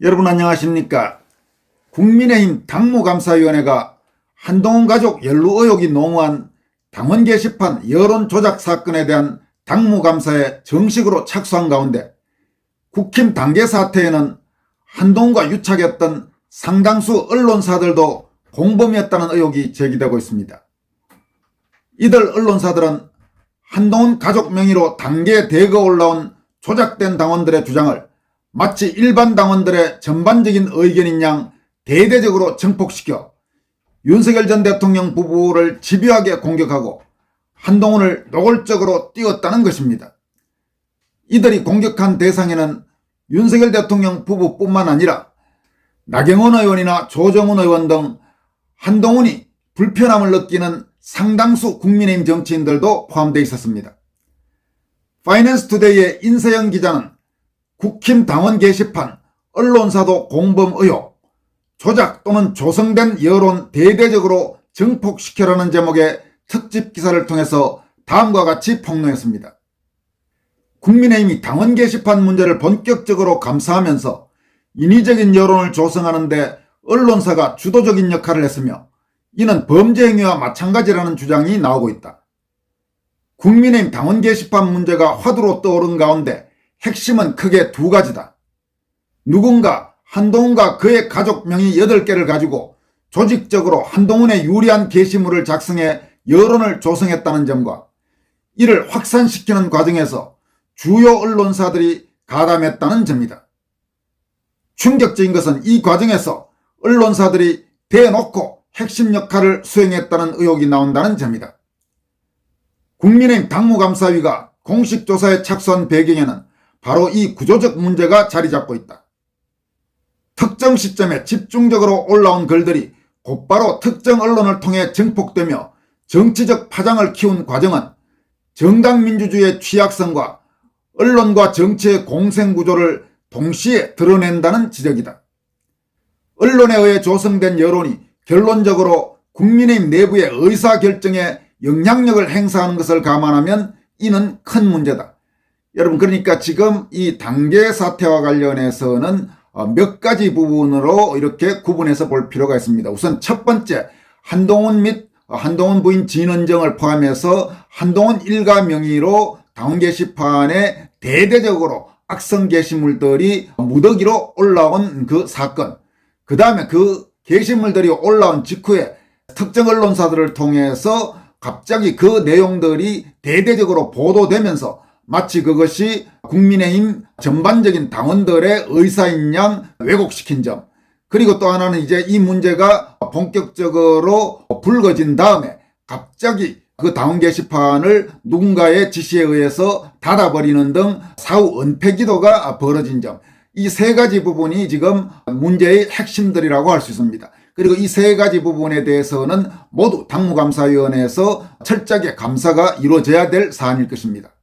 여러분 안녕하십니까? 국민의힘 당무감사위원회가 한동훈 가족 연루 의혹이 농후한 당원 게시판 여론 조작 사건에 대한 당무감사에 정식으로 착수한 가운데 국힘 당계 사태에는 한동훈과 유착했던 상당수 언론사들도 공범이었다는 의혹이 제기되고 있습니다. 이들 언론사들은 한동훈 가족 명의로 당계에 대거 올라온 조작된 당원들의 주장을 마치 일반 당원들의 전반적인 의견인 양 대대적으로 증폭시켜 윤석열 전 대통령 부부를 집요하게 공격하고 한동훈을 노골적으로 띄웠다는 것입니다. 이들이 공격한 대상에는 윤석열 대통령 부부뿐만 아니라 나경원 의원이나 조정훈 의원 등 한동훈이 불편함을 느끼는 상당수 국민의힘 정치인들도 포함되어 있었습니다. 파이낸스 투데이의 인서영 기자는 국힘 당원 게시판 언론사도 공범 의혹, 조작 또는 조성된 여론 대대적으로 증폭시켜라는 제목의 특집 기사를 통해서 다음과 같이 폭로했습니다. 국민의힘이 당원 게시판 문제를 본격적으로 감사하면서 인위적인 여론을 조성하는 데 언론사가 주도적인 역할을 했으며 이는 범죄 행위와 마찬가지라는 주장이 나오고 있다. 국민의힘 당원 게시판 문제가 화두로 떠오른 가운데 핵심은 크게 두 가지다. 누군가 한동훈과 그의 가족 명의 8개를 가지고 조직적으로 한동훈에 유리한 게시물을 작성해 여론을 조성했다는 점과 이를 확산시키는 과정에서 주요 언론사들이 가담했다는 점이다. 충격적인 것은 이 과정에서 언론사들이 대놓고 핵심 역할을 수행했다는 의혹이 나온다는 점이다. 국민의힘 당무감사위가 공식 조사에 착수한 배경에는 바로 이 구조적 문제가 자리 잡고 있다. 특정 시점에 집중적으로 올라온 글들이 곧바로 특정 언론을 통해 증폭되며 정치적 파장을 키운 과정은 정당민주주의의 취약성과 언론과 정치의 공생구조를 동시에 드러낸다는 지적이다. 언론에 의해 조성된 여론이 결론적으로 국민의힘 내부의 의사결정에 영향력을 행사하는 것을 감안하면 이는 큰 문제다. 여러분, 그러니까 지금 이 당계 사태와 관련해서는 몇 가지 부분으로 이렇게 구분해서 볼 필요가 있습니다. 우선 첫 번째, 한동훈 및 한동훈 부인 진은정을 포함해서 한동훈 일가 명의로 당원 게시판에 대대적으로 악성 게시물들이 무더기로 올라온 그 사건, 그 다음에 그 게시물들이 올라온 직후에 특정 언론사들을 통해서 갑자기 그 내용들이 대대적으로 보도되면서 마치 그것이 국민의힘 전반적인 당원들의 의사인 양 왜곡시킨 점, 그리고 또 하나는 이제 이 문제가 본격적으로 불거진 다음에 갑자기 그 당원 게시판을 누군가의 지시에 의해서 닫아버리는 등 사후 은폐 기도가 벌어진 점, 이 세 가지 부분이 지금 문제의 핵심들이라고 할 수 있습니다. 그리고 이 세 가지 부분에 대해서는 모두 당무감사위원회에서 철저하게 감사가 이루어져야 될 사안일 것입니다.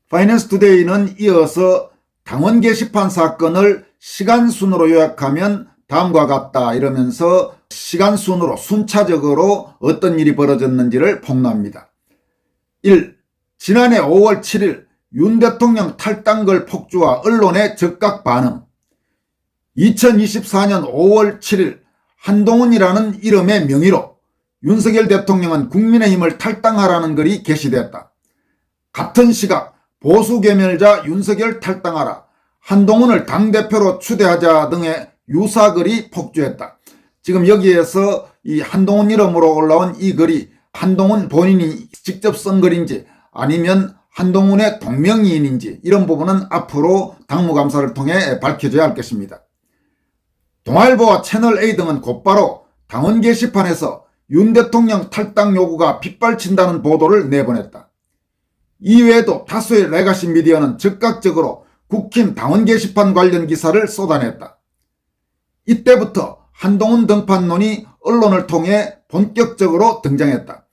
파이낸스 투데이는 이어서 당원 게시판 사건을 시간순으로 요약하면 다음과 같다 이러면서 시간순으로 순차적으로 어떤 일이 벌어졌는지를 폭로합니다. 1. 지난해 5월 7일 윤 대통령 탈당글 폭주와 언론의 즉각 반응. 2024년 5월 7일 한동훈이라는 이름의 명의로 윤석열 대통령은 국민의힘을 탈당하라는 글이 게시되었다. 같은 시각 보수괴멸자 윤석열 탈당하라, 한동훈을 당대표로 추대하자 등의 유사글이 폭주했다. 지금 여기에서 이 한동훈 이름으로 올라온 이 글이 한동훈 본인이 직접 쓴 글인지 아니면 한동훈의 동명이인인지 이런 부분은 앞으로 당무감사를 통해 밝혀져야 할 것입니다. 동아일보와 채널A 등은 곧바로 당원 게시판에서 윤 대통령 탈당 요구가 빗발친다는 보도를 내보냈다. 이외에도 다수의 레가시 미디어는 즉각적으로 국힘 당원 게시판 관련 기사를 쏟아냈다. 이때부터 한동훈 등판론이 언론을 통해 본격적으로 등장했다.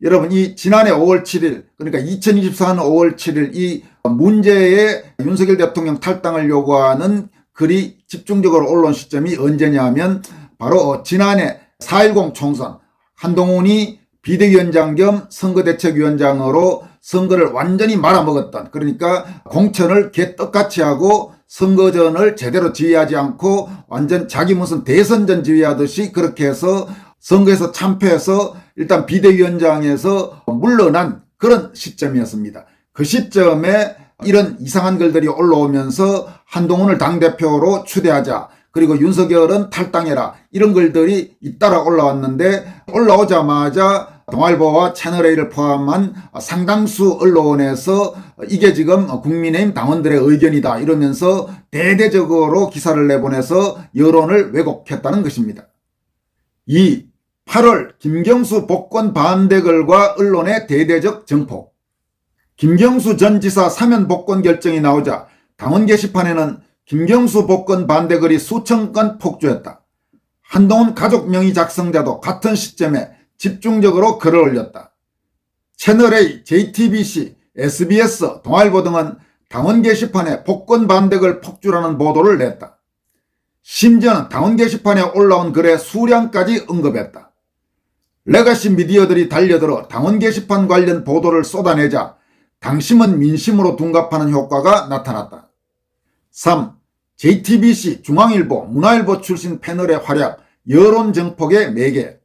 여러분, 이 지난해 5월 7일 그러니까 2024년 5월 7일 이 문제의 윤석열 대통령 탈당을 요구하는 글이 집중적으로 올라온 시점이 언제냐 하면 바로 지난해 4.10 총선 한동훈이 비대위원장 겸 선거대책위원장으로 선거를 완전히 말아먹었던, 그러니까 공천을 개떡같이 하고 선거전을 제대로 지휘하지 않고 완전 자기 무슨 대선전 지휘하듯이 그렇게 해서 선거에서 참패해서 일단 비대위원장에서 물러난 그런 시점이었습니다. 그 시점에 이런 이상한 글들이 올라오면서 한동훈을 당대표로 추대하자, 그리고 윤석열은 탈당해라, 이런 글들이 잇따라 올라왔는데, 올라오자마자 동아일보와 채널A를 포함한 상당수 언론에서 이게 지금 국민의힘 당원들의 의견이다 이러면서 대대적으로 기사를 내보내서 여론을 왜곡했다는 것입니다. 2. 8월 김경수 복권 반대글과 언론의 대대적 정포. 김경수 전 지사 사면 복권 결정이 나오자 당원 게시판에는 김경수 복권 반대글이 수천 건 폭주했다. 한동훈 가족 명의 작성자도 같은 시점에 집중적으로 글을 올렸다. 채널A, JTBC, SBS, 동아일보 등은 당원 게시판에 복권 반대글 폭주라는 보도를 냈다. 심지어는 당원 게시판에 올라온 글의 수량까지 언급했다. 레가시 미디어들이 달려들어 당원 게시판 관련 보도를 쏟아내자 당심은 민심으로 둔갑하는 효과가 나타났다. 3. JTBC, 중앙일보, 문화일보 출신 패널의 활약, 여론 정폭의 매개.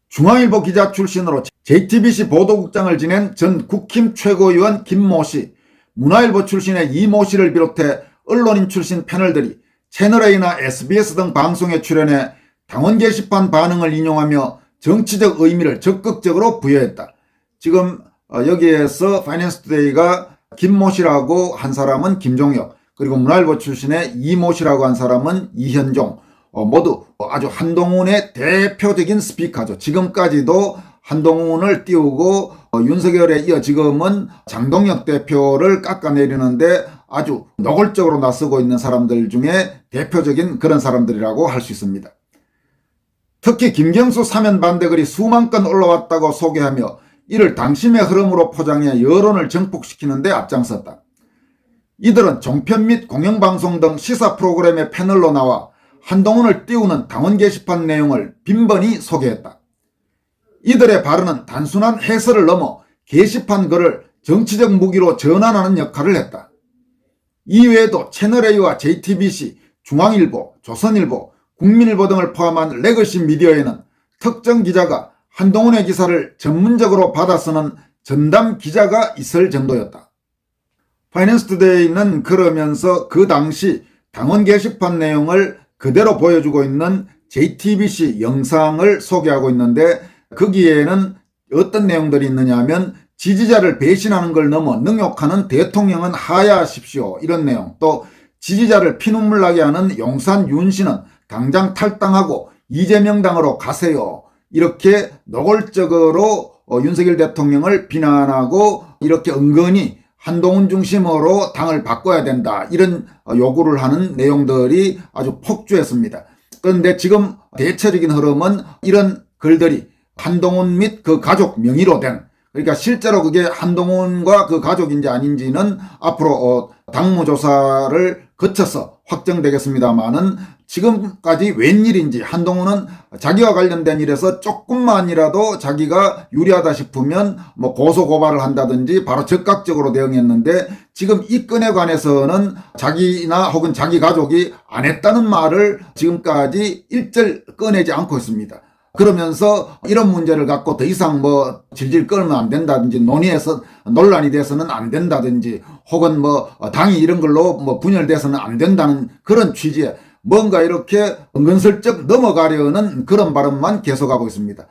중앙일보 기자 출신으로 JTBC 보도국장을 지낸 전 국힘 최고위원 김모 씨, 문화일보 출신의 이모 씨를 비롯해 언론인 출신 패널들이 채널A나 SBS 등 방송에 출연해 당원 게시판 반응을 인용하며 정치적 의미를 적극적으로 부여했다. 지금 여기에서 파이낸스투데이가 김모 씨라고 한 사람은 김종혁, 그리고 문화일보 출신의 이모 씨라고 한 사람은 이현종, 모두 아주 한동훈의 대표적인 스피커죠. 지금까지도 한동훈을 띄우고 윤석열에 이어 지금은 장동혁 대표를 깎아내리는데 아주 노골적으로 나서고 있는 사람들 중에 대표적인 그런 사람들이라고 할 수 있습니다. 특히 김경수 사면 반대글이 수만 건 올라왔다고 소개하며 이를 당심의 흐름으로 포장해 여론을 정폭시키는 데 앞장섰다. 이들은 종편 및 공영방송 등 시사 프로그램의 패널로 나와 한동훈을 띄우는 당원 게시판 내용을 빈번히 소개했다. 이들의 발언은 단순한 해설을 넘어 게시판 글을 정치적 무기로 전환하는 역할을 했다. 이외에도 채널A와 JTBC, 중앙일보, 조선일보, 국민일보 등을 포함한 레거시 미디어에는 특정 기자가 한동훈의 기사를 전문적으로 받아 쓰는 전담 기자가 있을 정도였다. 파이낸스투데이는 그러면서 그 당시 당원 게시판 내용을 그대로 보여주고 있는 JTBC 영상을 소개하고 있는데, 거기에는 어떤 내용들이 있느냐 하면 지지자를 배신하는 걸 넘어 능욕하는 대통령은 하야하십시오, 이런 내용, 또 지지자를 피눈물 나게 하는 용산 윤 씨는 당장 탈당하고 이재명 당으로 가세요, 이렇게 노골적으로 윤석열 대통령을 비난하고 이렇게 은근히 한동훈 중심으로 당을 바꿔야 된다, 이런 요구를 하는 내용들이 아주 폭주했습니다. 그런데 지금 대체적인 흐름은 이런 글들이 한동훈 및 그 가족 명의로 된, 그러니까 실제로 그게 한동훈과 그 가족인지 아닌지는 앞으로 당무조사를 거쳐서 확정되겠습니다만은 지금까지 웬일인지 한동훈은 자기와 관련된 일에서 조금만이라도 자기가 유리하다 싶으면 뭐 고소고발을 한다든지 바로 즉각적으로 대응했는데, 지금 이 건에 관해서는 자기나 혹은 자기 가족이 안 했다는 말을 지금까지 일절 꺼내지 않고 있습니다. 그러면서 이런 문제를 갖고 더 이상 뭐 질질 끌면 안 된다든지, 논의해서 논란이 돼서는 안 된다든지, 혹은 뭐 당이 이런 걸로 뭐 분열돼서는 안 된다는 그런 취지에 뭔가 이렇게 은근슬쩍 넘어가려는 그런 발언만 계속하고 있습니다.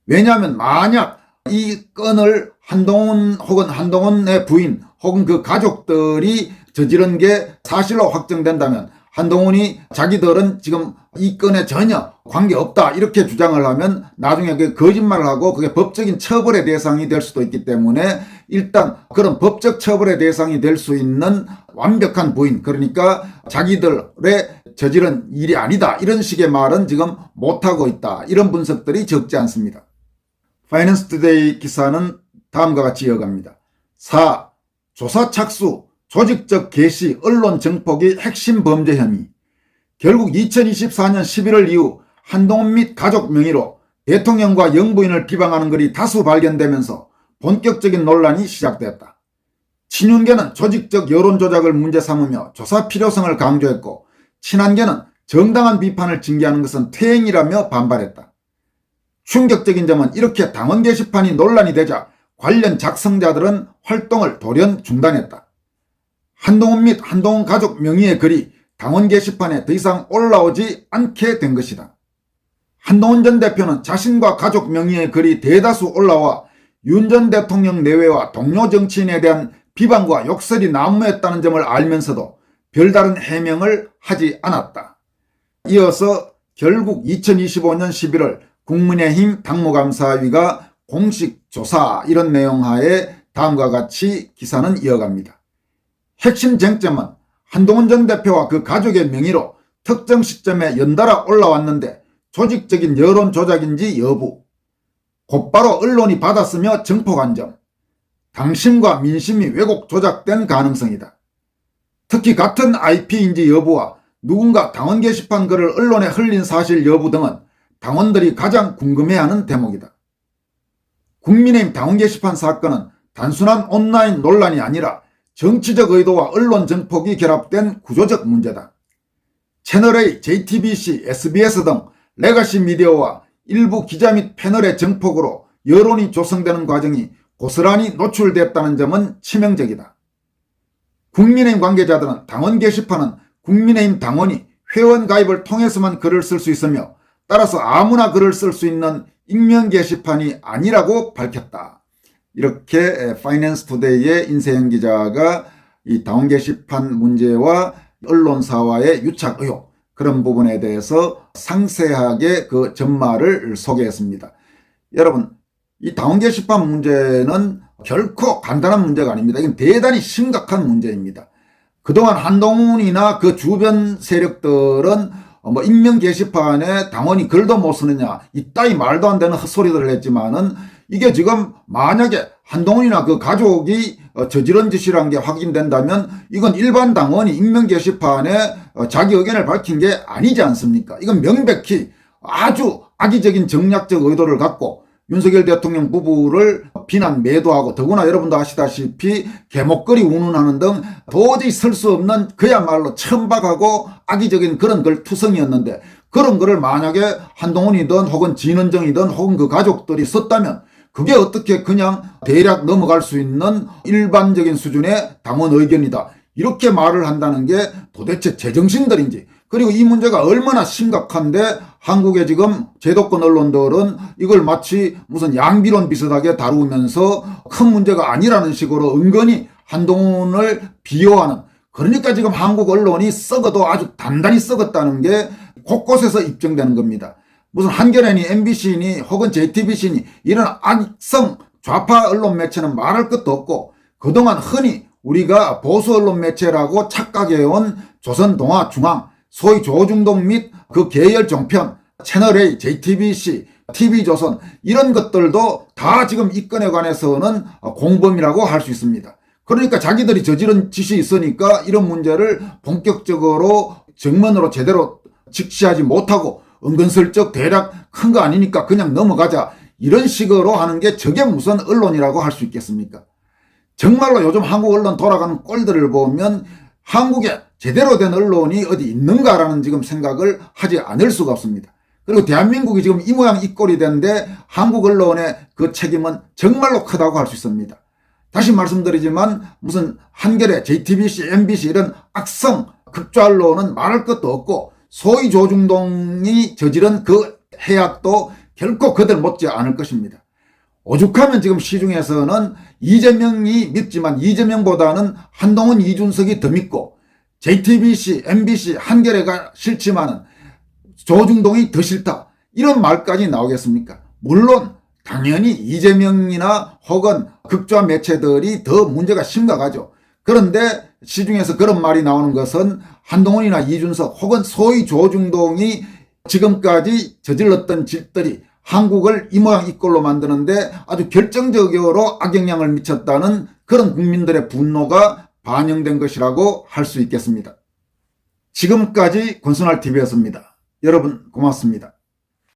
왜냐하면 만약 이 건을 한동훈 혹은 한동훈의 부인 혹은 그 가족들이 저지른 게 사실로 확정된다면, 한동훈이 자기들은 지금 이 건에 전혀 관계없다 이렇게 주장을 하면 나중에 그 거짓말을 하고 그게 법적인 처벌의 대상이 될 수도 있기 때문에, 일단 그런 법적 처벌의 대상이 될 수 있는 완벽한 부인, 그러니까 자기들의 저지른 일이 아니다, 이런 식의 말은 지금 못하고 있다, 이런 분석들이 적지 않습니다. 파이낸스투데이 기사는 다음과 같이 이어갑니다. 4. 조사 착수, 조직적 개시, 언론 정폭이 핵심 범죄 혐의. 결국 2024년 11월 이후 한동훈 및 가족 명의로 대통령과 영부인을 비방하는 글이 다수 발견되면서 본격적인 논란이 시작되었다. 친윤계는 조직적 여론 조작을 문제 삼으며 조사 필요성을 강조했고, 친한계는 정당한 비판을 징계하는 것은 퇴행이라며 반발했다. 충격적인 점은 이렇게 당원 게시판이 논란이 되자 관련 작성자들은 활동을 돌연 중단했다. 한동훈 및 한동훈 가족 명의의 글이 당원 게시판에 더 이상 올라오지 않게 된 것이다. 한동훈 전 대표는 자신과 가족 명의의 글이 대다수 올라와 윤 전 대통령 내외와 동료 정치인에 대한 비방과 욕설이 난무했다는 점을 알면서도 별다른 해명을 하지 않았다. 이어서 결국 2025년 11월 국민의힘 당무감사위가 공식 조사 이런 내용하에 다음과 같이 기사는 이어갑니다. 핵심 쟁점은 한동훈 전 대표와 그 가족의 명의로 특정 시점에 연달아 올라왔는데 조직적인 여론 조작인지 여부, 곧바로 언론이 받았으며 증폭한 점, 당심과 민심이 왜곡 조작된 가능성이다. 특히 같은 IP인지 여부와 누군가 당원 게시판 글을 언론에 흘린 사실 여부 등은 당원들이 가장 궁금해하는 대목이다. 국민의힘 당원 게시판 사건은 단순한 온라인 논란이 아니라 정치적 의도와 언론 정폭이 결합된 구조적 문제다. 채널A, JTBC, SBS 등 레가시 미디어와 일부 기자 및 패널의 정폭으로 여론이 조성되는 과정이 고스란히 노출됐다는 점은 치명적이다. 국민의힘 관계자들은 당원 게시판은 국민의힘 당원이 회원 가입을 통해서만 글을 쓸 수 있으며 따라서 아무나 글을 쓸 수 있는 익명 게시판이 아니라고 밝혔다. 이렇게 파이낸스 투데이의 인세영 기자가 이 당원 게시판 문제와 언론사와의 유착 의혹 그런 부분에 대해서 상세하게 그 전말을 소개했습니다. 여러분, 이 당원 게시판 문제는 결코 간단한 문제가 아닙니다. 이건 대단히 심각한 문제입니다. 그동안 한동훈이나 그 주변 세력들은 익명 게시판에 당원이 글도 못 쓰느냐 이따위 말도 안 되는 헛소리들을 했지만은 이게 지금 만약에 한동훈이나 그 가족이 저지른 짓이라는 게 확인된다면 이건 일반 당원이 익명 게시판에 자기 의견을 밝힌 게 아니지 않습니까? 이건 명백히 아주 악의적인 정략적 의도를 갖고 윤석열 대통령 부부를 비난 매도하고 더구나 여러분도 아시다시피 개목걸이 운운하는 등 도저히 설 수 없는 그야말로 천박하고 악의적인 그런 글 투성이었는데 그런 글을 만약에 한동훈이든 혹은 진원정이든 혹은 그 가족들이 썼다면 그게 어떻게 그냥 대략 넘어갈 수 있는 일반적인 수준의 당원 의견이다. 이렇게 말을 한다는 게 도대체 제정신들인지, 그리고 이 문제가 얼마나 심각한데 한국의 지금 제도권 언론들은 이걸 마치 무슨 양비론 비슷하게 다루면서 큰 문제가 아니라는 식으로 은근히 한동훈을 비호하는, 그러니까 지금 한국 언론이 썩어도 아주 단단히 썩었다는 게 곳곳에서 입증되는 겁니다. 무슨 한겨레니 MBC니 혹은 JTBC니 이런 악성 좌파 언론 매체는 말할 것도 없고 그동안 흔히 우리가 보수 언론 매체라고 착각해온 조선동아중앙, 소위 조중동 및 그 계열 종편, 채널A, JTBC, TV조선 이런 것들도 다 지금 이 건에 관해서는 공범이라고 할 수 있습니다. 그러니까 자기들이 저지른 짓이 있으니까 이런 문제를 본격적으로 정면으로 제대로 직시하지 못하고 은근슬쩍 대략 큰 거 아니니까 그냥 넘어가자 이런 식으로 하는 게 저게 무슨 언론이라고 할 수 있겠습니까? 정말로 요즘 한국 언론 돌아가는 꼴들을 보면 한국에 제대로 된 언론이 어디 있는가라는 지금 생각을 하지 않을 수가 없습니다. 그리고 대한민국이 지금 이 모양 이 꼴이 된데 한국 언론의 그 책임은 정말로 크다고 할 수 있습니다. 다시 말씀드리지만 무슨 한겨레, JTBC, MBC 이런 악성 극좌 언론은 말할 것도 없고 소위 조중동이 저지른 그 해악도 결코 그들 못지 않을 것입니다. 오죽하면 지금 시중에서는 이재명이 믿지만 이재명보다는 한동훈, 이준석이 더 믿고 JTBC, MBC, 한겨레가 싫지만은 조중동이 더 싫다 이런 말까지 나오겠습니까? 물론 당연히 이재명이나 혹은 극좌 매체들이 더 문제가 심각하죠. 그런데 시중에서 그런 말이 나오는 것은 한동훈이나 이준석 혹은 소위 조중동이 지금까지 저질렀던 짓들이 한국을 이 모양 이 꼴로 만드는데 아주 결정적으로 악영향을 미쳤다는 그런 국민들의 분노가 반영된 것이라고 할 수 있겠습니다. 지금까지 권순할TV였습니다. 여러분 고맙습니다.